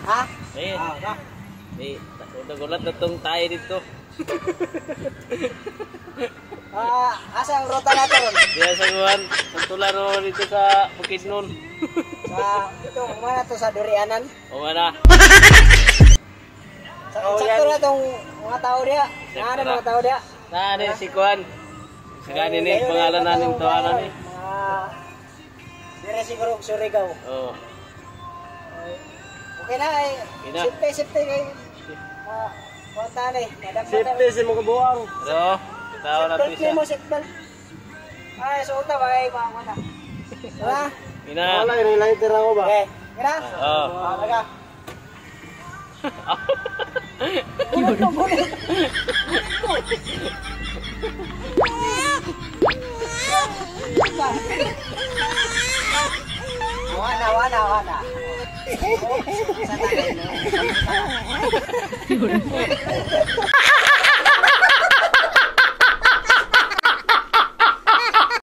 Ha? Eh, Ah, eh, nagulat na tong tayo dito. asa ang ruta natin? Kaya sa guwan, pagtulan mo dito sa Bukidnon. Sa, ito, mana to sa Durianan. O nga na. Sakto na itong mga tao diya. Nga na mga tao diya. Nani si Kuan. Sagani ni pangalan namin tawanan ni. Dire siguro Surigao. Oh. Okay na eh. Sipte kay kuwanta ni. Sipte si mo kabuang. So, tawa na Seatbelt siya. mo, seatbelt. Ay, suota ba kay mga kuwanta? Tara. Ina. Wala, i-lighter ako ba? Okay. Kira? Oo. Talaga. Bulit mo, bulit. Wana.